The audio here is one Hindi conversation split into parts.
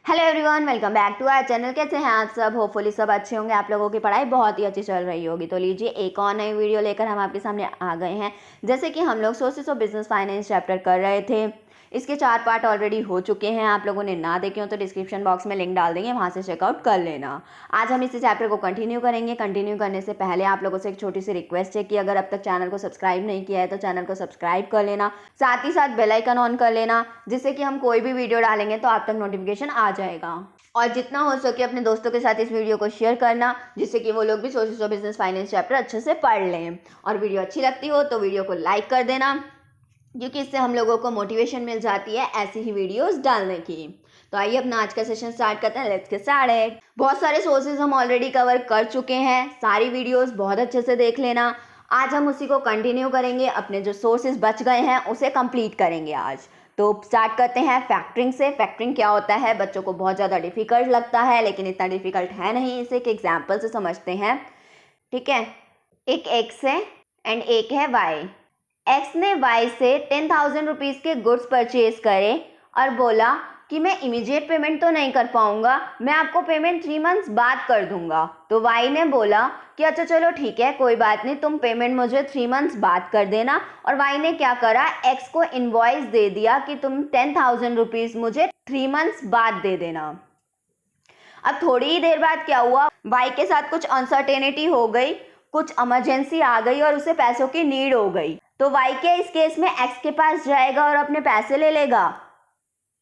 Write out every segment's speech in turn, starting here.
Hello everyone, welcome back to our channel. कैसे हैं आप सब? होपफुली सब अच्छे होंगे। आप लोगों की पढ़ाई बहुत ही अच्छी चल रही होगी। तो लीजिए एक और नई वीडियो लेकर हम आपके सामने आ गए हैं। जैसे कि हम लोग sources of business finance chapter कर रहे थे, इसके 4 पार्ट ऑलरेडी हो चुके हैं। आप लोगों ने ना देखे हो तो डिस्क्रिप्शन बॉक्स में लिंक डाल देंगे, वहाँ से चेकआउट कर लेना। आज हम इस चैप्टर को कंटिन्यू करेंगे। कंटिन्यू करने से पहले आप लोगों से एक छोटी सी रिक्वेस्ट है कि अगर अब तक चैनल को सब्सक्राइब नहीं किया है तो चैनल को सब्सक्राइब कर लेना, साथ ही साथ बेल आइकन ऑन कर लेना, जिससे कि हम कोई भी वीडियो डालेंगे तो आप तक नोटिफिकेशन आ जाएगा। और जितना हो सके अपने दोस्तों के साथ इस वीडियो को शेयर करना, जिससे कि वो लोग भी sources of business finance chapter अच्छे से पढ़ लें। और वीडियो अच्छी लगती हो तो वीडियो को लाइक कर देना, क्योंकि इससे हम लोगों को मोटिवेशन मिल जाती है ऐसी ही वीडियोस डालने की। तो आइए अपना आज का सेशन स्टार्ट करते हैं। Let's get started. बहुत सारे सोर्सेज हम ऑलरेडी कवर कर चुके हैं, सारी वीडियोस बहुत अच्छे से देख लेना। आज हम उसी को कंटिन्यू करेंगे, अपने जो सोर्सेज बच गए हैं उसे कंप्लीट करेंगे आज। तो स्टार्ट करते हैं फैक्टरिंग से। फैक्टरिंग क्या होता है? बच्चों को बहुत ज़्यादा डिफिकल्ट लगता है, लेकिन इतना डिफिकल्ट है नहीं। इसे एक एग्जाम्पल से समझते हैं, ठीक है। एक एक्स है एंड एक है वाई। एक्स ने वाई से 10,000 रुपीज़ के गुड्स परचेज करे और बोला कि मैं इमीडिएट पेमेंट तो नहीं कर पाऊंगा, मैं आपको पेमेंट 3 मंथ्स बाद कर दूंगा। तो वाई ने बोला कि अच्छा चलो ठीक है, कोई बात नहीं, तुम पेमेंट मुझे 3 मंथ्स बाद कर देना। और वाई ने क्या करा, एक्स को इनवॉइस दे दिया कि तुम 10,000 रुपीज़ मुझे 3 मंथ्स बाद दे देना। अब थोड़ी ही देर बाद क्या हुआ, वाई के साथ कुछ अनसर्टेनिटी हो गई, कुछ इमरजेंसी आ गई और उसे पैसों की नीड हो गई। तो वाई क्या इस केस में एक्स के पास जाएगा और अपने पैसे ले लेगा?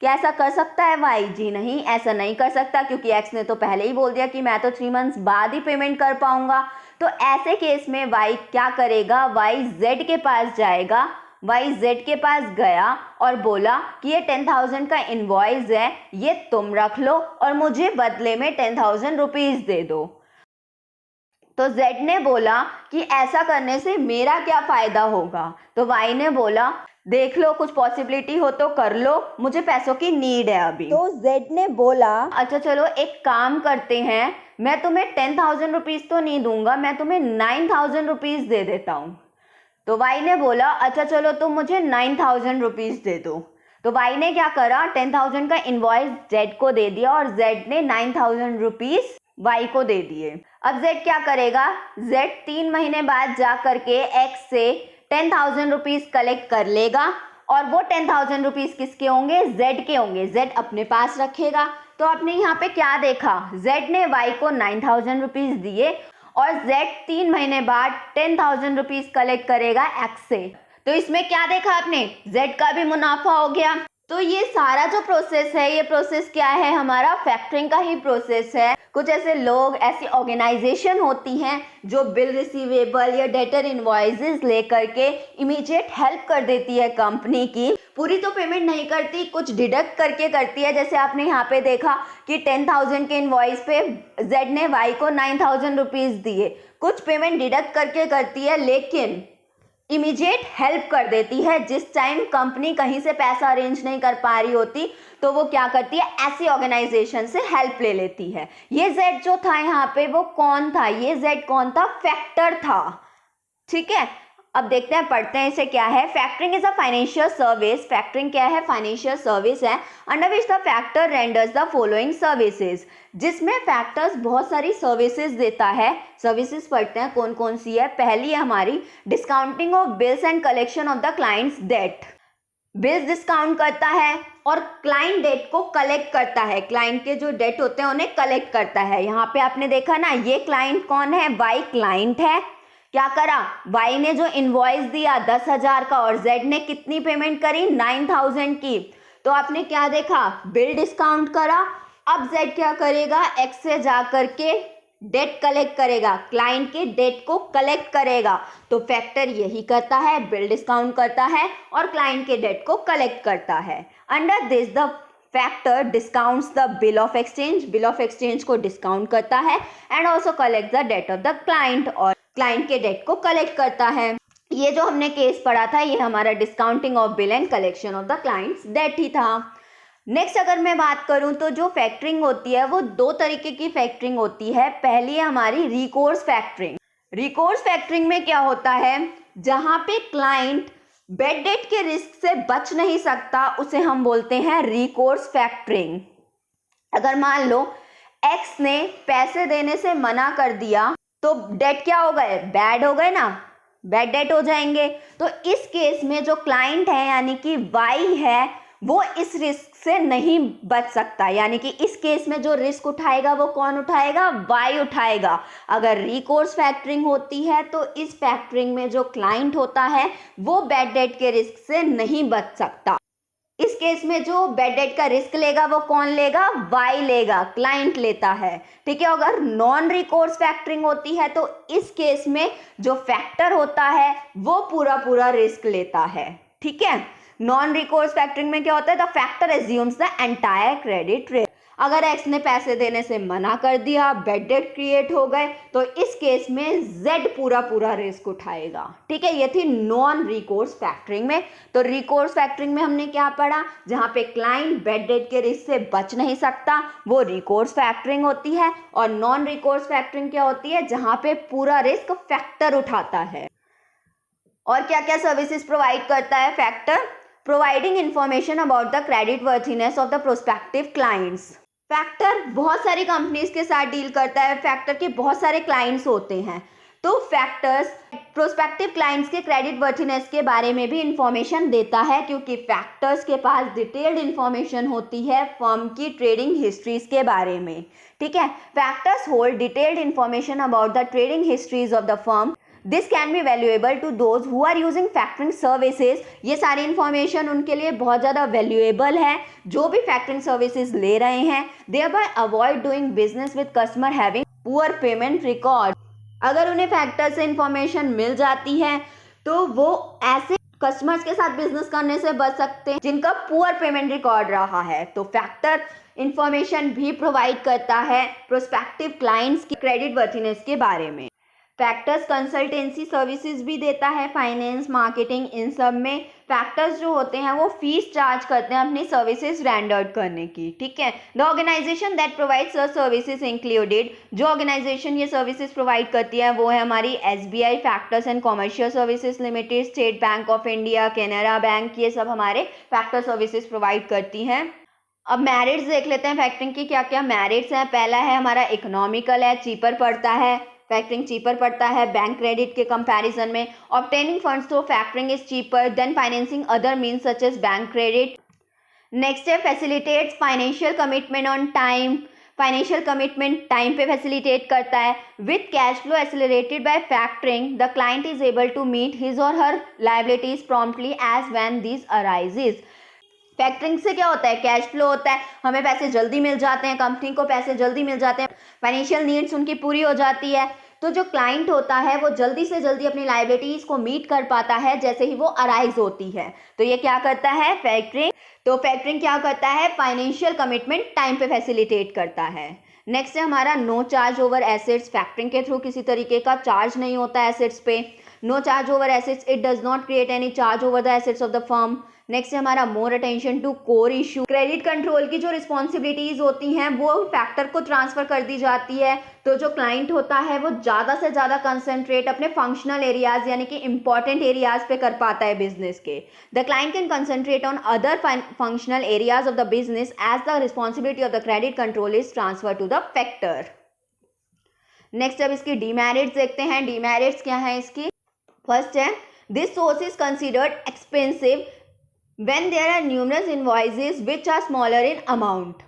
क्या ऐसा कर सकता है वाई? जी नहीं, ऐसा नहीं कर सकता, क्योंकि एक्स ने तो पहले ही बोल दिया कि मैं तो 3 मंथ्स बाद ही पेमेंट कर पाऊंगा। तो ऐसे केस में वाई क्या करेगा, वाई जेड के पास जाएगा। वाई जेड के पास गया और बोला कि ये 10,000 का इनवॉइस है, ये तुम रख लो और मुझे बदले में 10,000 रुपीज़ दे दो। तो जेड ने बोला कि ऐसा करने से मेरा क्या फायदा होगा? तो वाई ने बोला देख लो, कुछ पॉसिबिलिटी हो तो कर लो, मुझे पैसों की नीड है अभी। तो जेड ने बोला अच्छा चलो एक काम करते हैं, मैं तुम्हें 10,000 रुपीज़ तो नहीं दूंगा, मैं तुम्हें 9,000 रुपीज़ दे देता हूँ। तो वाई ने बोला अच्छा चलो तुम मुझे 9,000 रुपीज़ दे दो। तो वाई ने क्या करा, 10,000 का इनवॉइस जेड को दे दिया और जेड ने 9,000 रुपीज़ वाई को दे दिए। अब जेड क्या करेगा, जेड 3 महीने बाद जा करके एक्स से 10,000 रुपीज़ कलेक्ट कर लेगा और वो 10,000 रुपीज़ किसके होंगे? जेड के होंगे। जेड अपने पास रखेगा। तो आपने यहाँ पे क्या देखा, जेड ने वाई को 9,000 रुपीज़ दिए और जेड 3 महीने बाद 10,000 रुपीज़ कलेक्ट करेगा एक्स से। तो इसमें क्या देखा आपने, जेड का भी मुनाफा हो गया। तो ये सारा जो प्रोसेस है, ये प्रोसेस क्या है, हमारा फैक्टरिंग का ही प्रोसेस है। कुछ ऐसे लोग, ऐसी ऑर्गेनाइजेशन होती हैं जो बिल रिसीवेबल या डेटर इनवॉइसेस लेकर के इमीडिएट हेल्प कर देती है कंपनी की। पूरी तो पेमेंट नहीं करती, कुछ डिडक्ट करके करती है। जैसे आपने यहाँ पे देखा कि 10,000 के इनवॉइस पे जेड ने वाई को 9,000 रुपीज़ दिए, कुछ पेमेंट डिडक्ट करके करती है, लेकिन इमीडिएट हेल्प कर देती है। जिस टाइम कंपनी कहीं से पैसा अरेंज नहीं कर पा रही होती तो वो क्या करती है, ऐसी ऑर्गेनाइजेशन से हेल्प ले लेती है। ये जेड जो था यहाँ पे वो कौन था, ये जेड कौन था, फैक्टर था, ठीक है। अब देखते हैं, पढ़ते हैं इसे क्या है। Factoring is a financial service. Factoring क्या है, फाइनेंशियल सर्विस है, under which the factor renders the following services, जिसमें फैक्टर्स बहुत सारी सर्विसेज देता है। सर्विसेज पढ़ते हैं कौन कौन सी है। पहली है हमारी discounting of bills and collection of the clients debt. Bills discount करता है और क्लाइंट डेट को कलेक्ट करता है। क्लाइंट के जो डेट होते हैं उन्हें कलेक्ट करता है। यहाँ पे आपने देखा ना, ये क्लाइंट कौन है, वाई क्लाइंट है। क्या करा, वाई ने जो इनवॉइस दिया 10,000 का और जेड ने कितनी पेमेंट करी, 9,000 की। तो आपने क्या देखा, बिल डिस्काउंट करा। अब जेड क्या करेगा, एक्स से जा करके डेट कलेक्ट करेगा, क्लाइंट के डेट को कलेक्ट करेगा। तो फैक्टर यही करता है, बिल डिस्काउंट करता है और क्लाइंट के डेट को कलेक्ट करता है। Under this the factor discounts the bill of exchange. Bill of exchange को डिस्काउंट करता है and also collect the debt of the client, और क्लाइंट के डेट को कलेक्ट करता है। ये जो हमने केस पढ़ा था, ये हमारा discounting of bill and collection of the clients debt ही था। नेक्स्ट अगर मैं बात करूं तो जो फैक्टरिंग होती है वो 2 तरीके की फैक्टरिंग होती है। पहली है हमारी रिकोर्स फैक्टरिंग। रिकोर्स फैक्टरिंग में क्या होता है, जहां पे क्लाइंट बैड डेट के रिस्क से बच नहीं सकता, उसे हम बोलते हैं रिकोर्स फैक्टरिंग। अगर मान लो एक्स ने पैसे देने से मना कर दिया तो डेट क्या हो गए, बैड हो गए ना, बैड डेट हो जाएंगे। तो इस केस में जो क्लाइंट है यानी कि वाई है वो इस रिस्क से नहीं बच सकता, यानी कि इस केस में जो रिस्क उठाएगा वो कौन उठाएगा, वाई उठाएगा। अगर रिकोर्स फैक्टरिंग होती है तो इस फैक्टरिंग में जो क्लाइंट होता है वो बैड डेट के रिस्क से नहीं बच सकता। इस केस में जो बैड डेट का रिस्क लेगा वो कौन लेगा, वाई लेगा, क्लाइंट लेता है। ठीक है, अगर नॉन रिकोर्स फैक्टरिंग होती है तो इस केस में जो फैक्टर होता है वो पूरा पूरा रिस्क लेता है। ठीक है, नॉन रिकोर्स फैक्टरिंग में क्या होता है, the factor assumes the entire credit risk. अगर एक्स ने पैसे देने से मना कर दिया, बैड डेट क्रिएट हो गए, तो इस केस में जेड पूरा पूरा रिस्क उठाएगा। ठीक है, ये थी नॉन रिकोर्स फैक्टरिंग में। तो रिकोर्स फैक्टरिंग में हमने क्या पढ़ा, जहां पे क्लाइंट बैड डेट के रिस्क से बच नहीं सकता वो रिकोर्स फैक्टरिंग होती है, और नॉन रिकोर्स फैक्टरिंग क्या होती है, जहां पे पूरा रिस्क फैक्टर उठाता है। और क्या क्या सर्विसेज प्रोवाइड करता है factor, providing information about the credit worthiness of the prospective clients. Factor बहुत सारी कंपनीज के साथ डील करता है, फैक्टर के बहुत सारे क्लाइंट्स होते हैं। तो फैक्टर्स प्रोस्पेक्टिव क्लाइंट्स के क्रेडिट वर्थिनेस के बारे में भी इंफॉर्मेशन देता है, क्योंकि फैक्टर्स के पास डिटेल्ड इंफॉर्मेशन होती है फर्म की ट्रेडिंग हिस्ट्रीज के बारे में। ठीक है, factors hold detailed information about the trading histories of the firm. This can be valuable to those who are using factoring services. ये सारी इंफॉर्मेशन उनके लिए बहुत ज़्यादा वैल्यूएबल है जो भी फैक्टरिंग सर्विसेज ले रहे हैं। Thereby avoid doing business with customer having poor payment record. अगर उन्हें फैक्टर से इंफॉर्मेशन मिल जाती है तो वो ऐसे कस्टमर्स के साथ बिजनेस करने से बच सकते हैं जिनका पुअर पेमेंट रिकॉर्ड रहा है। तो फैक्टर इंफॉर्मेशन भी प्रोवाइड करता है प्रोस्पेक्टिव क्लाइंट्स की क्रेडिट वर्थिनेस के बारे में। फैक्टर्स कंसल्टेंसी सर्विसेज भी देता है, फाइनेंस, मार्केटिंग, इन सब में फैक्टर्स जो होते हैं वो फीस चार्ज करते हैं अपनी सर्विसेज रेंडर्ड करने की। ठीक है, the organisation that provides such services included, जो ऑर्गेनाइजेशन ये सर्विसेज प्रोवाइड करती है वो है हमारी SBI factors and commercial services limited, state bank of India, Canara bank, ये सब हमारे फैक्टर सर्विसेज प्रोवाइड करती हैं। अब मेरिट्स देख लेते हैं फैक्टरिंग की क्या क्या मेरिट्स हैं। पहला है हमारा इकोनॉमिकल है, चीपर पड़ता है, फैक्टरिंग चीपर पड़ता है बैंक क्रेडिट के कंपैरिजन में। Obtaining funds through factoring is cheaper than financing other means such as bank credit. Next है facilitates financial commitment on time, financial commitment time पे फैसिलिटेट करता है। With cash flow accelerated by factoring the client is able to meet his or her liabilities promptly as when these arises. Factoring से क्या होता है, कैश फ्लो होता है, हमें पैसे जल्दी मिल जाते हैं, कंपनी को पैसे जल्दी मिल जाते हैं, फाइनेंशियल नीड्स उनकी पूरी हो जाती है। तो जो क्लाइंट होता है वो जल्दी से जल्दी अपनी लायबिलिटीज को मीट कर पाता है जैसे ही वो अराइज होती है। तो ये क्या करता है फैक्टरिंग, तो फैक्टरिंग क्या करता है, फाइनेंशियल कमिटमेंट टाइम पे फैसिलिटेट करता है। नेक्स्ट है हमारा no charge over assets. Factoring के थ्रू किसी तरीके का चार्ज नहीं होता है एसेट्स पे। No charge over assets, it does not create any charge over the assets of the firm. Next है हमारा more attention to core issue. Credit control की जो रिस्पॉन्सिबिलिटीज होती हैं वो फैक्टर को ट्रांसफर कर दी जाती है। तो जो क्लाइंट होता है वो ज़्यादा से ज़्यादा कंसंट्रेट अपने फंक्शनल एरियाज यानी कि इंपॉर्टेंट एरियाज पे कर पाता है बिजनेस के। The client can concentrate on other functional areas of the business as the responsibility of the credit control is transfer to the factor. Next अब इसकी डीमेरिट्स देखते हैं। डीमेरिट्स क्या है इसकी, फर्स्ट है this source is considered expensive when there are numerous invoices which are smaller in amount।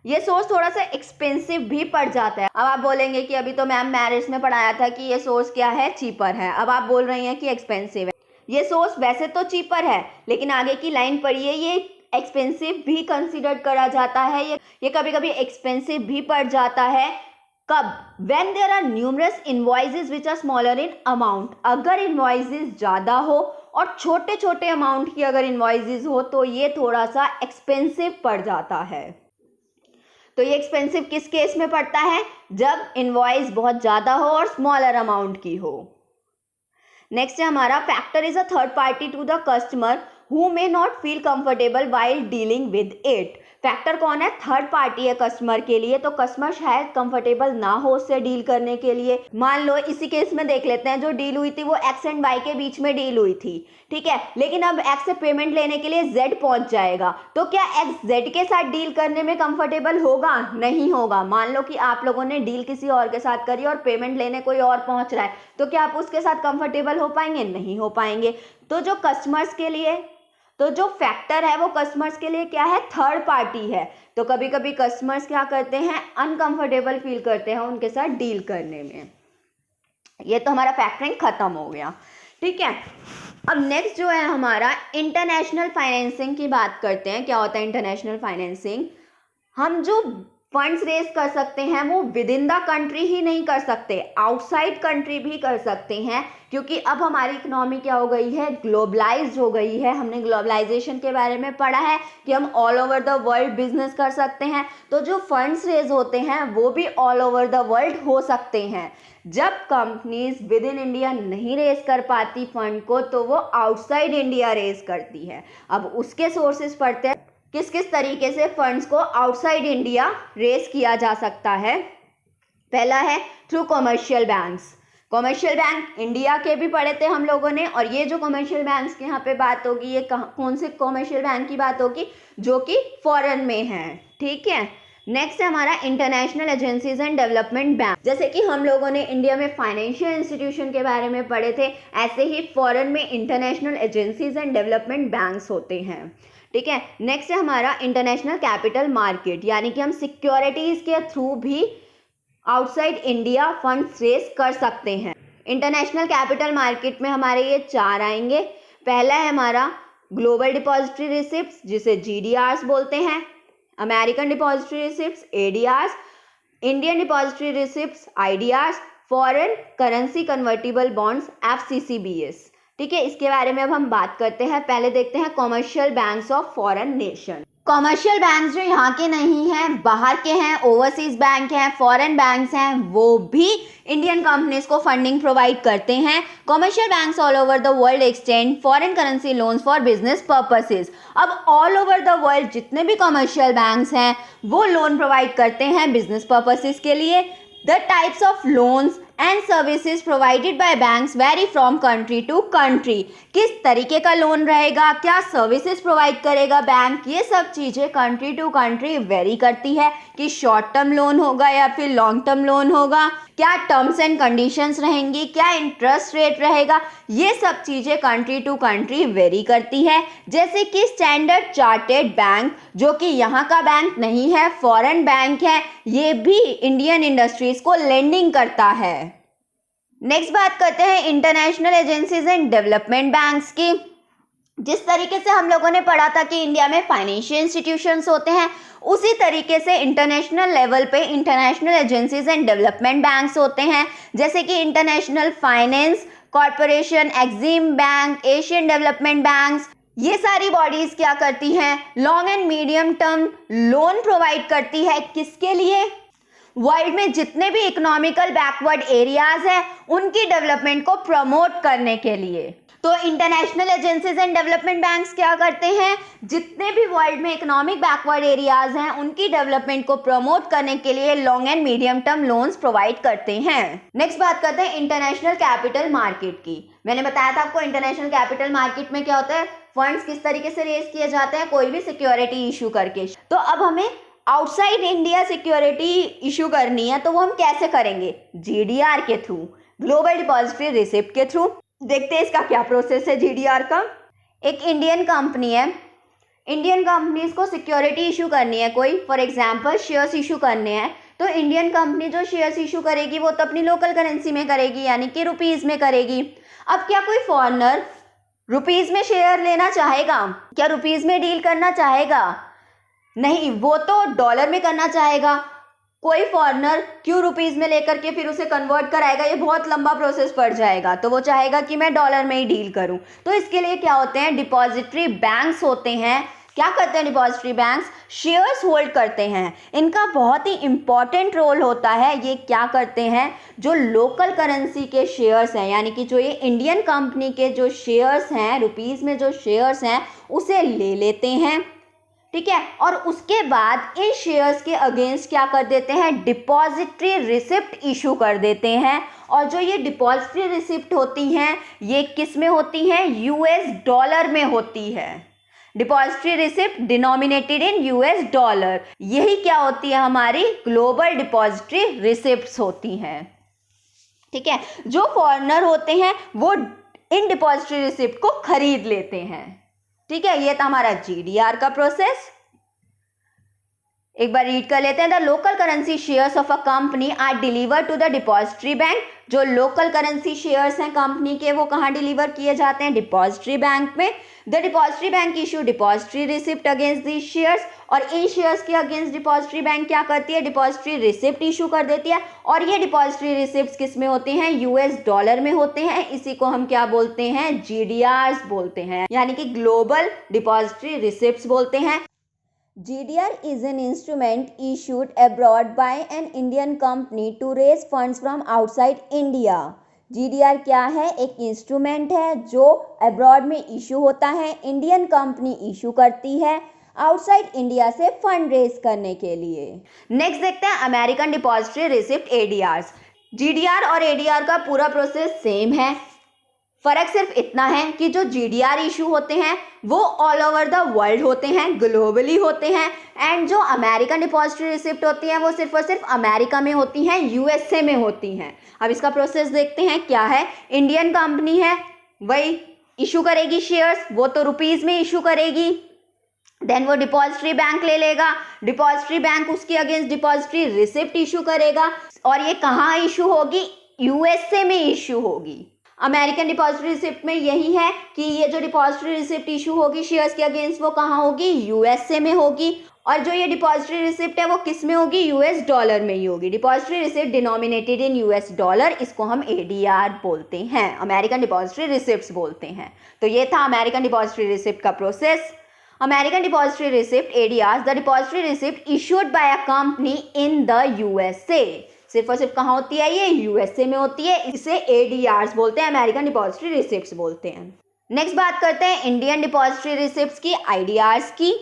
ये सोर्स थोड़ा सा एक्सपेंसिव भी पड़ जाता है। अब आप बोलेंगे कि अभी तो मैम मैरिज में पढ़ाया था कि ये सोर्स क्या है, चीपर है, अब आप बोल रही हैं कि एक्सपेंसिव है। ये सोर्स वैसे तो चीपर है लेकिन आगे की लाइन पढ़िए, ये एक्सपेंसिव भी कंसिडर करा जाता है, ये कभी कभी एक्सपेंसिव भी पड़ जाता है। कब, when there are numerous invoices which are smaller in amount, अगर invoices ज़्यादा हो और छोटे छोटे अमाउंट की अगर इन्वॉइसेस हो तो ये थोड़ा सा एक्सपेंसिव पड़ जाता है। तो ये एक्सपेंसिव किस केस में पड़ता है, जब इन्वॉइस बहुत ज़्यादा हो और स्मॉलर अमाउंट की हो। नेक्स्ट है हमारा factor is a third party to the customer who may not feel comfortable while dealing with it. Factor कौन है? थर्ड पार्टी है कस्टमर के लिए, तो कस्टमर शायद कंफर्टेबल ना हो उससे डील करने के लिए। मान लो इसी केस में देख लेते हैं, जो डील हुई थी वो एक्स एंड वाई के बीच में डील हुई थी, ठीक है, लेकिन अब एक्स से पेमेंट लेने के लिए जेड पहुंच जाएगा, तो क्या एक्स जेड के साथ डील करने में कंफर्टेबल होगा? नहीं होगा। मान लो कि आप लोगों ने डील किसी और के साथ करी और पेमेंट लेने कोई और पहुंच रहा है, तो क्या आप उसके साथ कंफर्टेबल हो पाएंगे? नहीं हो पाएंगे। तो जो कस्टमर्स के लिए, तो जो फैक्टर है वो कस्टमर्स के लिए क्या है? थर्ड पार्टी है। तो कभी कभी कस्टमर्स क्या करते हैं? अनकंफर्टेबल फील करते हैं उनके साथ डील करने में। ये तो हमारा फैक्टरिंग खत्म हो गया, ठीक है। अब नेक्स्ट जो है हमारा इंटरनेशनल फाइनेंसिंग की बात करते हैं। क्या होता है इंटरनेशनल फाइनेंसिंग? हम जो फंड्स रेज कर सकते हैं वो विद इन द कंट्री ही नहीं कर सकते, आउटसाइड कंट्री भी कर सकते हैं, क्योंकि अब हमारी इकोनॉमी क्या हो गई है? ग्लोबलाइज्ड हो गई है। हमने ग्लोबलाइजेशन के बारे में पढ़ा है कि हम all over the world business कर सकते हैं, तो जो फंड्स रेज होते हैं वो भी ऑल ओवर द वर्ल्ड हो सकते हैं। जब कंपनीज विद इन इंडिया नहीं रेज कर पाती फंड को, तो वो आउटसाइड इंडिया रेज करती है। अब उसके सोर्सेज पढ़ते हैं, किस किस तरीके से फंड्स को आउटसाइड इंडिया रेज किया जा सकता है। पहला है through commercial banks. Commercial bank India के भी पढ़े थे हम लोगों ने, और ये जो कमर्शियल बैंक्स की यहाँ पे बात होगी, ये कौन से कमर्शियल बैंक की बात होगी? जो कि फॉरेन में है, ठीक है। नेक्स्ट है हमारा international agencies and development bank. जैसे कि हम लोगों ने इंडिया में फाइनेंशियल इंस्टीट्यूशन के बारे में पढ़े थे, ऐसे ही फॉरेन में international agencies and development banks होते हैं, ठीक है। नेक्स्ट है हमारा इंटरनेशनल कैपिटल मार्केट, यानी कि हम सिक्योरिटीज के थ्रू भी आउटसाइड इंडिया फंड्स रेज कर सकते हैं। इंटरनेशनल कैपिटल मार्केट में हमारे ये चार आएंगे। पहला है हमारा ग्लोबल डिपॉजिटरी रिसिप्ट्स, जिसे GDRs बोलते हैं, American depository receipts ADRs, Indian depository receipts IDRs, foreign currency convertible bonds FCCBs, ठीक है। इसके बारे में अब हम बात करते हैं। पहले देखते हैं commercial banks of foreign nation. Commercial banks जो यहाँ के नहीं हैं, बाहर के हैं, ओवरसीज बैंक हैं, फॉरेन बैंक्स हैं, वो भी इंडियन कंपनीज को फंडिंग प्रोवाइड करते हैं। Commercial banks all over the world extend foreign currency loans for business purposes. अब ऑल ओवर द वर्ल्ड जितने भी कमर्शियल बैंक्स हैं वो लोन प्रोवाइड करते हैं बिजनेस पर्पसेस के लिए। The types of loans and services provided by banks vary from country to country. किस तरीके का लोन रहेगा, क्या सर्विसेज प्रोवाइड करेगा बैंक, ये सब चीज़ें कंट्री टू कंट्री वेरी करती है कि शॉर्ट टर्म लोन होगा या फिर लॉन्ग टर्म लोन होगा, क्या टर्म्स एंड कंडीशंस रहेंगी, क्या इंटरेस्ट रेट रहेगा, ये सब चीज़ें कंट्री टू कंट्री वेरी करती है। जैसे कि स्टैंडर्ड चार्टर्ड बैंक, जो कि यहाँ का बैंक नहीं है, फॉरेन बैंक है, ये भी इंडियन इंडस्ट्रीज को लेंडिंग करता है। नेक्स्ट बात करते हैं international agencies and development banks की। जिस तरीके से हम लोगों ने पढ़ा था कि इंडिया में फाइनेंशियल इंस्टीट्यूशंस होते हैं, उसी तरीके से इंटरनेशनल लेवल पे international agencies and development banks होते हैं। जैसे कि international finance corporation, Exim bank, Asian development banks, ये सारी बॉडीज क्या करती हैं? Long and medium term loan provide करती है। किसके लिए? वर्ल्ड में जितने भी इकोनॉमिकल बैकवर्ड एरियाज हैं उनकी डेवलपमेंट को प्रमोट करने के लिए। तो international agencies and development banks क्या करते हैं? जितने भी वर्ल्ड में इकोनॉमिक बैकवर्ड एरियाज हैं उनकी डेवलपमेंट को प्रमोट करने के लिए long and medium term loans provide करते हैं। नेक्स्ट बात करते हैं इंटरनेशनल कैपिटल मार्केट की। मैंने बताया था आपको इंटरनेशनल कैपिटल मार्केट में क्या होता है, फंड्स किस तरीके से रेज किए जाते हैं, कोई भी सिक्योरिटी इशू करके। तो अब हमें आउटसाइड इंडिया सिक्योरिटी इशू करनी है, तो वो हम कैसे करेंगे? GDR के थ्रू, ग्लोबल डिपॉजिटरी रिसिप्ट के थ्रू। देखते हैं इसका क्या प्रोसेस है GDR का। एक इंडियन कंपनी है, इंडियन कंपनीज को सिक्योरिटी इशू करनी है कोई, फॉर एग्जांपल शेयर्स इशू करने हैं, तो इंडियन कंपनी जो शेयर्स इशू करेगी वो तो अपनी लोकल करेंसी में करेगी, यानी कि रुपीज में करेगी। अब क्या कोई फॉरेनर रुपीज में शेयर लेना चाहेगा? क्या रुपीज में डील करना चाहेगा? नहीं, वो तो डॉलर में करना चाहेगा। कोई फॉरेनर क्यों रुपीज में लेकर के फिर उसे कन्वर्ट कराएगा? ये बहुत लंबा प्रोसेस पड़ जाएगा, तो वो चाहेगा कि मैं डॉलर में ही डील करूं। तो इसके लिए क्या होते हैं? डिपॉजिटरी बैंक्स होते हैं। क्या करते हैं डिपॉजिटरी बैंक्स? शेयर्स होल्ड करते हैं। इनका बहुत ही इंपॉर्टेंट रोल होता है। ये क्या करते हैं? जो लोकल करेंसी के शेयर्स हैं, यानी कि जो ये इंडियन कंपनी के जो शेयर्स हैं, रुपीज में जो शेयर्स हैं, उसे ले लेते हैं, ठीक है। और उसके बाद इन शेयर्स के अगेंस्ट क्या कर देते हैं, डिपॉजिटरी रिसिप्ट इशू कर देते हैं। और जो ये डिपॉजिटरी रिसिप्ट होती हैं ये किस में होती हैं, यूएस डॉलर में होती है। Depository receipt denominated in US dollar, यही क्या होती है, हमारी ग्लोबल डिपॉजिटरी रिसिप्ट्स होती हैं। ठीक है, जो फॉरेनर होते हैं वो इन डिपॉजिटरी रिसिप्ट को खरीद लेते हैं। ठीक है, ये था हमारा जीडीआर का प्रोसेस। एक बार रीड कर लेते हैं। The local currency shares of a company are deliver to the depository bank. जो लोकल करेंसी शेयर्स हैं कंपनी के वो कहाँ डिलीवर किए जाते हैं, डिपॉजिटरी बैंक में। The depository bank issue depository receipt against these shares, और इन शेयर्स के अगेंस्ट डिपॉजिटरी बैंक क्या करती है, डिपॉजिटरी रिसिप्ट इशू कर देती है। और ये डिपॉजिटरी रिसिप्ट किस में होते हैं, यूएस डॉलर में होते हैं। इसी को हम क्या बोलते हैं, जीडीआर्स बोलते हैं, यानी कि ग्लोबल डिपॉजिटरी रिसिप्ट्स बोलते हैं। GDR is an instrument issued abroad by an Indian company to raise funds from outside India. GDR क्या है, एक इंस्ट्रूमेंट है जो अब्रॉड में इशू होता है, इंडियन कंपनी इशू करती है आउटसाइड इंडिया से फंड रेज करने के लिए। नेक्स्ट देखते हैं American depository receipt ADRs। GDR और ADR का पूरा प्रोसेस सेम है, फर्क सिर्फ इतना है कि जो जीडीआर इशू होते हैं वो ऑल ओवर द वर्ल्ड होते हैं, ग्लोबली होते हैं। एंड जो अमेरिकन डिपॉजिटरी रिसिप्ट होती हैं वो सिर्फ और सिर्फ अमेरिका में होती हैं, यूएसए में होती हैं। अब इसका प्रोसेस देखते हैं क्या है। इंडियन कंपनी है, वही इशू करेगी शेयर्स, वो तो रुपीज में इशू करेगी। देन वो डिपॉजिटरी बैंक ले लेगा, डिपॉजिटरी बैंक उसके अगेंस्ट डिपॉजिटरी रिसिप्ट इशू करेगा, और ये कहाँ इशू होगी, यूएसए में इशू होगी। अमेरिकन डिपॉजिटरी रिसिप्ट में यही है कि ये जो डिपॉजिटरी रिसिप्ट इशू होगी शेयर्स के अगेंस्ट वो कहाँ होगी, यूएसए में होगी। और जो ये डिपॉजिटरी रिसिप्ट है वो किस में होगी, यूएस डॉलर में ही होगी। Depository receipt denominated in US dollar, इसको हम एडीआर बोलते हैं, अमेरिकन डिपॉजिटरी रिसिप्ट्स बोलते हैं। तो ये था अमेरिकन डिपॉजिटरी रिसिप्ट का process. American depository receipt ADRs, the depository receipt issued by a company in the USA. सिर्फ और सिर्फ कहाँ होती है, ये यूएसए में होती है, इसे ADRs बोलते हैं, अमेरिकन डिपॉजिटरी रिसिप्ट्स बोलते हैं। नेक्स्ट बात करते हैं इंडियन डिपॉजिटरी रिसिप्ट्स की, IDRs की।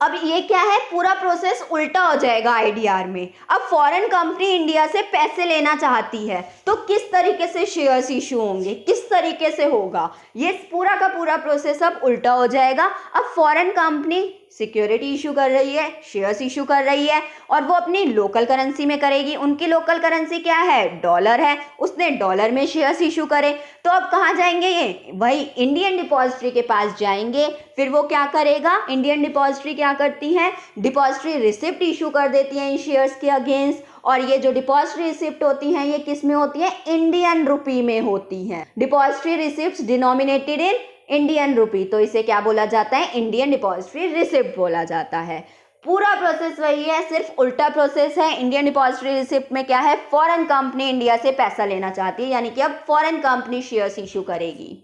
अब ये क्या है, पूरा प्रोसेस उल्टा हो जाएगा IDR में। अब फॉरेन कंपनी इंडिया से पैसे लेना चाहती है तो किस तरीके से शेयर्स इशू होंगे, किस तरीके से होगा, ये पूरा का पूरा प्रोसेस अब उल्टा हो जाएगा। अब फॉरेन कंपनी सिक्योरिटी इशू कर रही है, शेयर्स इशू कर रही है, और वो अपनी लोकल करेंसी में करेगी। उनकी लोकल करेंसी क्या है, डॉलर है, उसने डॉलर में शेयर्स इशू करे। तो अब कहाँ जाएंगे ये, वही इंडियन डिपॉजिटरी के पास जाएंगे। फिर वो क्या करेगा, इंडियन डिपॉजिटरी क्या करती है, डिपॉजिटरी रिसिप्ट इशू कर देती है इन शेयर्स के अगेंस्ट। और ये जो डिपॉजिटरी रिसिप्ट होती हैं ये किस में होती है, इंडियन रुपी में होती हैं। Depository receipt denominated in Indian rupee, तो इसे क्या बोला जाता है, इंडियन डिपॉजिटरी रिसिप्ट बोला जाता है। पूरा प्रोसेस वही है, सिर्फ उल्टा प्रोसेस है। इंडियन डिपॉजिटरी रिसिप्ट में क्या है, फॉरेन कंपनी इंडिया से पैसा लेना चाहती है, यानी कि अब फॉरेन कंपनी शेयर्स इशू करेगी।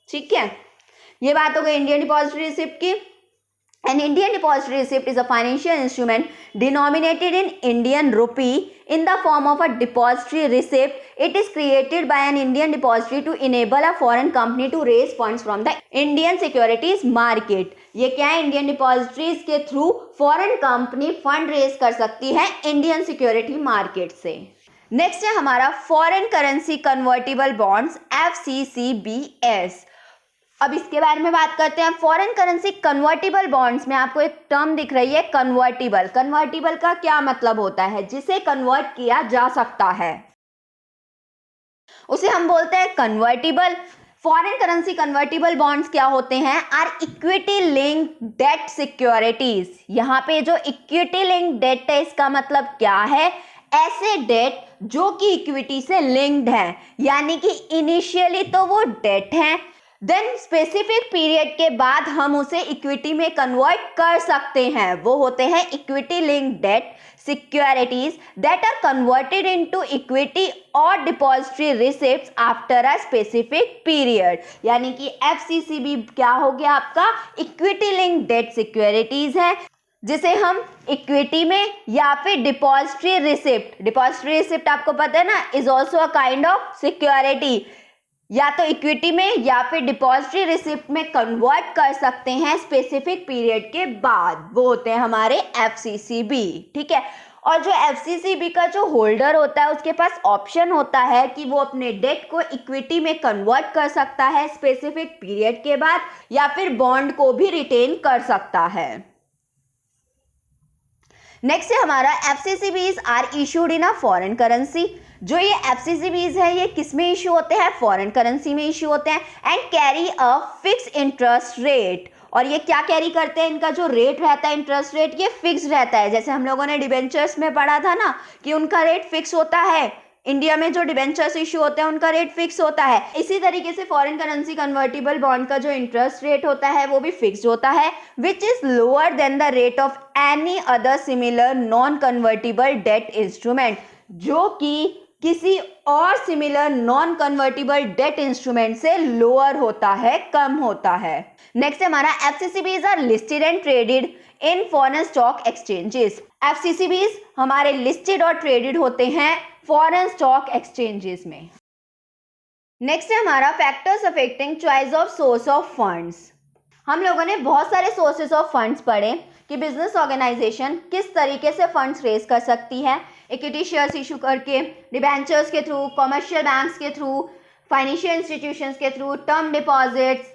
ठीक है, ये बात हो गई इंडियन डिपॉजिटरी रिसिप्ट की। An Indian depository receipt is a financial instrument denominated in Indian rupee in the form of a depository receipt. It is created by an Indian depository to enable a foreign company to raise funds from the Indian securities market. ये क्या है, इंडियन डिपॉजिटरीज के through foreign company fund raise कर सकती है इंडियन सिक्योरिटी मार्केट से। नेक्स्ट है हमारा foreign currency convertible bonds, FCCBs। अब इसके बारे में बात करते हैं। फॉरेन करेंसी कन्वर्टेबल बॉन्ड्स में आपको एक टर्म दिख रही है, कन्वर्टेबल। कन्वर्टेबल का क्या मतलब होता है, जिसे कन्वर्ट किया जा सकता है उसे हम बोलते हैं convertible. Foreign currency convertible bonds क्या होते हैं, are equity link debt securities. यहाँ पे जो इक्विटी लिंक डेट है इसका मतलब क्या है, ऐसे डेट जो कि इक्विटी से लिंक्ड है, यानी कि इनिशियली तो वो डेट है, देन स्पेसिफिक पीरियड के बाद हम उसे इक्विटी में कन्वर्ट कर सकते हैं। वो होते हैं equity link debt securities that are converted into equity और depository receipts after a specific period. यानी कि FCCB क्या हो गया आपका, इक्विटी लिंक डेट सिक्योरिटीज है, जिसे हम इक्विटी में या फिर डिपॉजिटरी रिसिप्ट आपको पता है ना, is also a kind of security, या तो इक्विटी में या फिर डिपॉजिटरी रिसिप्ट में कन्वर्ट कर सकते हैं स्पेसिफिक पीरियड के बाद। वो होते हैं हमारे एफसीसीबी, ठीक है। और जो एफसीसीबी का जो होल्डर होता है उसके पास ऑप्शन होता है कि वो अपने डेट को इक्विटी में कन्वर्ट कर सकता है स्पेसिफिक पीरियड के बाद, या फिर बॉन्ड को भी रिटेन कर सकता है। नेक्स्ट है हमारा FCCBs are issued in a foreign currency. जो ये एफसीसीबीज है ये किस में इशू होते हैं? फॉरेन करेंसी में इशू होते हैं। And carry a fix interest rate, और ये क्या कैरी करते हैं? इनका जो रेट रहता है, इंटरेस्ट रेट, ये फिक्स रहता है। जैसे हम लोगों ने डिबेंचर्स में पढ़ा था ना कि उनका रेट फिक्स होता है। इंडिया में जो डिबेंचर्स इशू होते हैं उनका रेट फिक्स होता है। इसी तरीके से फॉरेन करेंसी कन्वर्टिबल बॉन्ड का जो इंटरेस्ट रेट होता है वो भी फिक्स होता है, which is lower than the rate of any other similar non convertible debt instrument, जो कि किसी और similar non convertible debt instrument से लोअर होता है, कम होता है। नेक्स्ट है हमारा FCCBs are listed and traded in foreign stock exchanges. FCCBs हमारे लिस्टेड और ट्रेडेड होते हैं फॉरेन स्टॉक एक्सचेंजेस में। नेक्स्ट है हमारा factors affecting choice of source of funds. हम लोगों ने बहुत सारे सोर्सेज ऑफ फंड्स पढ़े कि बिजनेस ऑर्गेनाइजेशन किस तरीके से फंड्स रेज कर सकती है, इक्विटी शेयर्स इशू करके, डिबेंचर्स के थ्रू, कमर्शियल बैंक्स के थ्रू, फाइनेंशियल इंस्टीट्यूशंस के through, term deposits,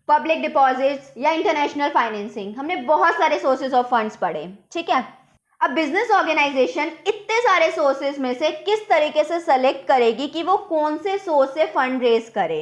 public deposits या इंटरनेशनल फाइनेंसिंग। हमने बहुत सारे सोर्सेज ऑफ फंड्स पढ़े, ठीक है। अब बिजनेस ऑर्गेनाइजेशन इतने सारे सोर्सेज में से किस तरीके से सेलेक्ट करेगी कि वो कौन से सोर्स से फंड रेज करे?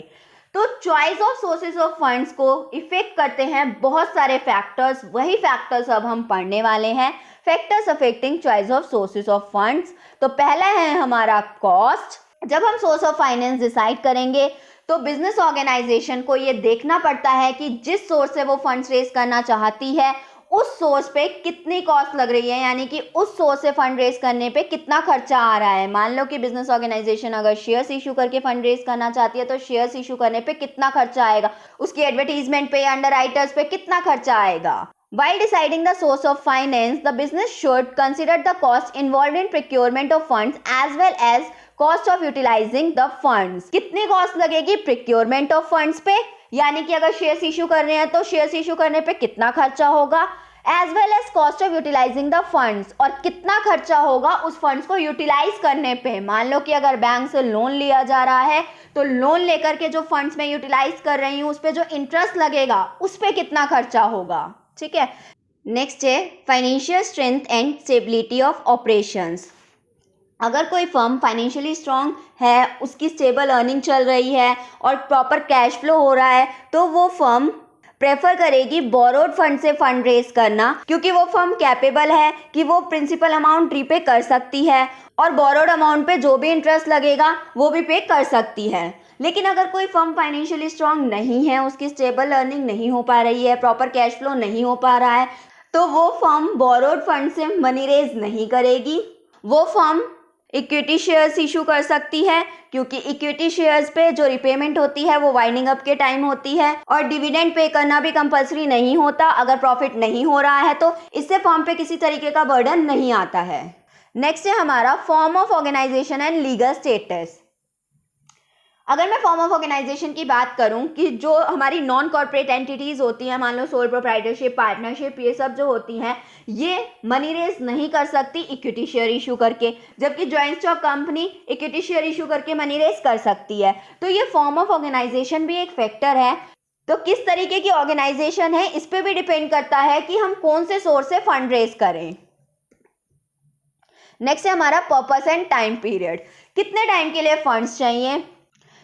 तो choice of sources of funds को इफेक्ट करते हैं बहुत सारे फैक्टर्स। वही फैक्टर्स अब हम पढ़ने वाले हैं, factors affecting choice of sources of funds. तो पहला है हमारा कॉस्ट। जब हम सोर्स ऑफ फाइनेंस डिसाइड करेंगे तो बिजनेस ऑर्गेनाइजेशन को ये देखना पड़ता है कि जिस सोर्स से वो फंड्स रेज करना चाहती है उस सोर्स पे कितनी कॉस्ट लग रही है, यानी कि उस सोर्स से फंड रेज करने पे कितना खर्चा आ रहा है। मान लो कि बिजनेस ऑर्गेनाइजेशन अगर शेयर्स इशू करके फंड रेज करना चाहती है तो शेयर्स इशू करने पे कितना खर्चा आएगा, उसकी एडवर्टीजमेंट पे, अंडरराइटर्स पे कितना खर्चा आएगा। While deciding the source of finance, the business should consider the cost involved in procurement of funds as well as cost of utilizing the funds. कितनी कॉस्ट लगेगी प्रिक्योरमेंट ऑफ फंड्स पे, यानी कि अगर शेयर्स इशू करने हैं तो शेयर्स इशू करने पे कितना खर्चा होगा, as well as cost of utilising the funds, और कितना खर्चा होगा उस फंड्स को यूटिलाइज करने पे। मान लो कि अगर बैंक से लोन लिया जा रहा है तो लोन लेकर के जो फंड्स में यूटिलाइज कर रही हूँ उस पर जो इंटरेस्ट लगेगा उस पर कितना खर्चा होगा, ठीक है। नेक्स्ट है financial strength and stability of operations. अगर कोई फर्म फाइनेंशियली स्ट्रांग है, उसकी स्टेबल अर्निंग चल रही है और प्रॉपर कैश फ्लो हो रहा है, तो वो फर्म प्रेफर करेगी बोरोड फंड से फंड रेज करना, क्योंकि वो फर्म कैपेबल है कि वो प्रिंसिपल अमाउंट रीपे कर सकती है और बोरोड अमाउंट पे जो भी इंटरेस्ट लगेगा वो भी पे कर सकती है। लेकिन अगर कोई फर्म फाइनेंशियली स्ट्रांग नहीं है, उसकी स्टेबल अर्निंग नहीं हो पा रही है, प्रॉपर कैश फ्लो नहीं हो पा रहा है, तो वो फर्म बोरोड फंड से मनी रेज नहीं करेगी। वो फर्म इक्विटी शेयर्स इशू कर सकती है, क्योंकि इक्विटी शेयर्स पे जो रिपेमेंट होती है वो वाइंडिंग अप के टाइम होती है, और डिविडेंड पे करना भी कंपलसरी नहीं होता अगर प्रॉफिट नहीं हो रहा है, तो इससे फर्म पे किसी तरीके का बर्डन नहीं आता है। नेक्स्ट है हमारा form of organisation and legal status. अगर मैं फॉर्म ऑफ ऑर्गेनाइजेशन की बात करूं कि जो हमारी नॉन कॉर्पोरेट एंटिटीज़ होती हैं, मान लो सोल प्रोप्राइटरशिप, पार्टनरशिप, ये सब जो होती हैं, ये मनी रेज नहीं कर सकती इक्विटी शेयर इशू करके, जबकि joint stock company equity share issue करके मनी रेज कर सकती है। तो ये फॉर्म ऑफ ऑर्गेनाइजेशन भी एक फैक्टर है। तो किस तरीके की ऑर्गेनाइजेशन है इस पर भी डिपेंड करता है कि हम कौन से सोर्स से फंड रेज करें। नेक्स्ट है हमारा पर्पस एंड टाइम पीरियड। कितने टाइम के लिए फंड्स चाहिए?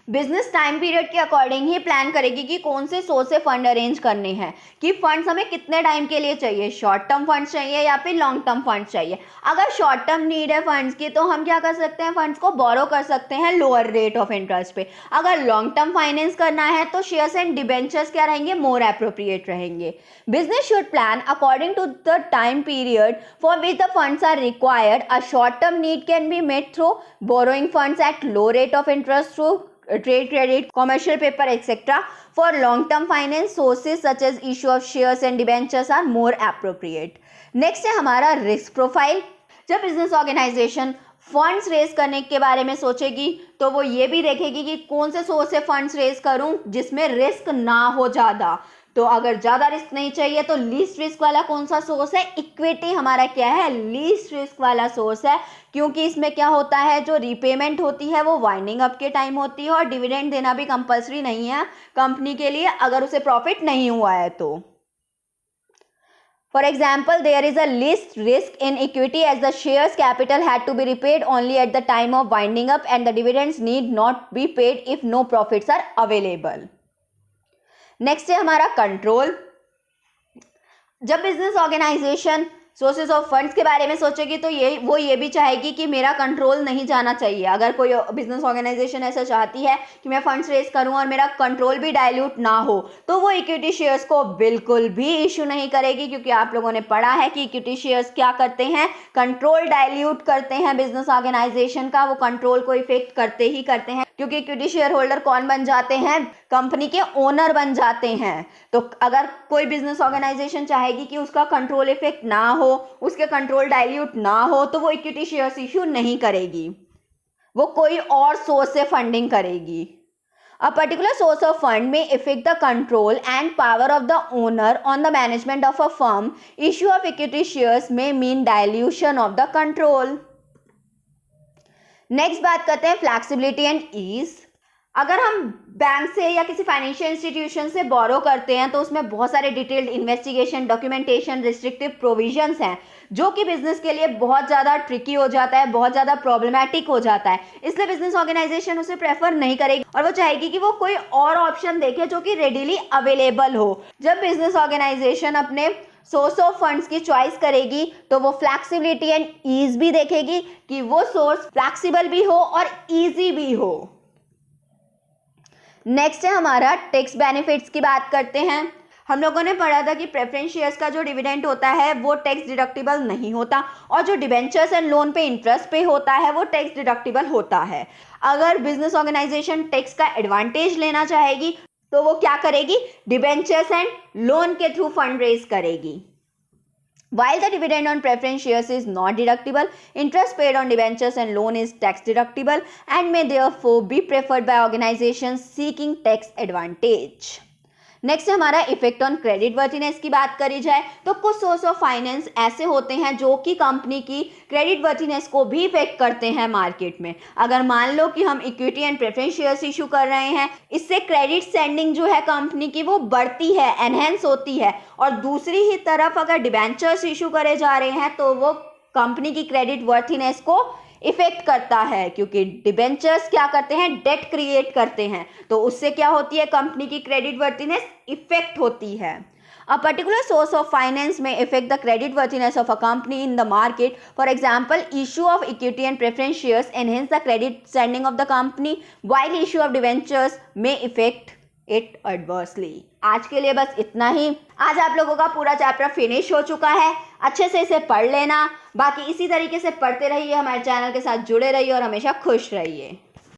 बिजनेस टाइम पीरियड के अकॉर्डिंग ही प्लान करेगी कि कौन से सोर्स से फंड अरेंज करने हैं, कि फंड्स हमें कितने टाइम के लिए चाहिए, शॉर्ट टर्म फंड्स चाहिए या फिर लॉन्ग टर्म फंड्स चाहिए। अगर शॉर्ट टर्म नीड है फंड्स की तो हम क्या कर सकते हैं, फंड्स को बोरो कर सकते हैं लोअर रेट ऑफ इंटरेस्ट पे। अगर लॉन्ग टर्म फाइनेंस करना है तो शेयर्स एंड डिबेंचर्स क्या रहेंगे, मोर एप्रोप्रिएट रहेंगे। Business should plan according to the time period for which the funds are required. A short term need can be met through borrowing funds at low rate of interest through trade credit, commercial paper, etc. For long-term finance, sources such as issue of shares and debentures are more appropriate. Next है हमारा risk profile। जब बिजनेस ऑर्गेनाइजेशन फंड्स रेज करने के बारे में सोचेगी तो वो ये भी देखेगी कि कौन से सोर्स से फंड्स रेज करूं जिसमें रिस्क ना हो ज़्यादा। तो अगर ज़्यादा रिस्क नहीं चाहिए तो लीस्ट रिस्क वाला कौन सा सोर्स है? इक्विटी हमारा क्या है? लीस्ट रिस्क वाला सोर्स है, क्योंकि इसमें क्या होता है, जो रीपेमेंट होती है वो वाइंडिंग अप के टाइम होती है और डिविडेंड देना भी कंपलसरी नहीं है कंपनी के लिए अगर उसे प्रॉफिट नहीं हुआ है तो। For example, there is a least risk in equity as the shares capital had to be repaid only at the time of winding up and the dividends need not be paid if no profits are available. Next है हमारा कंट्रोल। जब business organisation sources of funds के बारे में सोचेगी तो वो ये भी चाहेगी कि मेरा कंट्रोल नहीं जाना चाहिए। अगर कोई बिजनेस ऑर्गेनाइजेशन ऐसा चाहती है कि मैं फंड्स रेज करूं और मेरा कंट्रोल भी डाइल्यूट ना हो तो वो इक्विटी शेयर्स को बिल्कुल भी इशू नहीं करेगी, क्योंकि आप लोगों ने पढ़ा है कि इक्विटी शेयर्स क्या करते हैं, कंट्रोल डाइल्यूट करते हैं बिजनेस ऑर्गेनाइजेशन का, वो कंट्रोल को इफेक्ट करते ही करते हैं, क्योंकि इक्विटी शेयर होल्डर कौन बन जाते हैं? कंपनी के ओनर बन जाते हैं। तो अगर कोई बिजनेस ऑर्गेनाइजेशन चाहेगी कि उसका कंट्रोल इफेक्ट ना हो, उसके कंट्रोल डाइल्यूट ना हो, तो वो इक्विटी शेयर्स इश्यू नहीं करेगी, वो कोई और सोर्स से फंडिंग करेगी। A particular source of fund may affect the control and power of the owner on the management of a firm. Issue of equity shares may mean dilution of the control. Next बात करते हैं फ्लैक्सिबिलिटी एंड ईज। अगर हम बैंक से या किसी फाइनेंशियल इंस्टीट्यूशन से बोरो करते हैं तो उसमें बहुत सारे detailed investigation, documentation, restrictive provisions हैं जो कि बिजनेस के लिए बहुत ज़्यादा ट्रिकी हो जाता है, बहुत ज़्यादा प्रॉब्लमैटिक हो जाता है। इसलिए बिजनेस ऑर्गेनाइजेशन उसे प्रेफर नहीं करेगी और वो चाहेगी कि वो कोई और ऑप्शन देखे जो कि रेडिली अवेलेबल हो। जब बिजनेस ऑर्गेनाइजेशन अपने सोर्स ऑफ फंड्स की चॉइस करेगी तो वो फ्लैक्सिबिलिटी एंड ईज भी देखेगी कि वो सोर्स फ्लैक्सिबल भी हो और ईजी भी हो। नेक्स्ट है हमारा टैक्स बेनिफिट्स की बात करते हैं। हम लोगों ने पढ़ा था कि प्रेफरेंस शेयर्स का जो डिविडेंड होता है वो टैक्स डिडक्टिबल नहीं होता और जो डिबेंचर्स एंड लोन पे इंटरेस्ट पे होता है वो टैक्स डिडक्टिबल होता है। अगर बिजनेस ऑर्गेनाइजेशन टैक्स का एडवांटेज लेना चाहेगी तो वो क्या करेगी? डिबेंचर्स एंड लोन के थ्रू फंड रेज करेगी। While the dividend on preference shares is not deductible, interest paid on debentures and loan is tax deductible and may therefore be preferred by organizations seeking tax advantage. Next हमारा इफेक्ट ऑन क्रेडिट वर्थिनेस की बात करी जाए तो कुछ सोर्स ऑफ फाइनेंस ऐसे होते हैं जो कि कंपनी की क्रेडिट वर्थिनेस को भी इफेक्ट करते हैं मार्केट में। अगर मान लो कि हम equity and preference shares issue कर रहे हैं, इससे क्रेडिट स्टैंडिंग जो है कंपनी की वो बढ़ती है, एनहेंस होती है, और दूसरी ही तरफ अगर डिबेंचर्स इशू करे जा रहे हैं तो वो कंपनी की क्रेडिट वर्थिनेस को इफेक्ट करता है, क्योंकि डिबेंचर्स क्या करते हैं? डेट क्रिएट करते हैं, तो उससे क्या होती है? कंपनी की क्रेडिट वर्थिनेस इफेक्ट होती है। A particular source of finance may affect the credit worthiness of a company in the market. For example, issue of equity and preference shares enhance the credit standing of the company, while issue of debentures may affect it adversely. आज के लिए बस इतना ही। आज आप लोगों का पूरा चैप्टर फिनिश हो चुका है, अच्छे से इसे पढ़ लेना। बाकी इसी तरीके से पढ़ते रहिए, हमारे चैनल के साथ जुड़े रहिए और हमेशा खुश रहिए।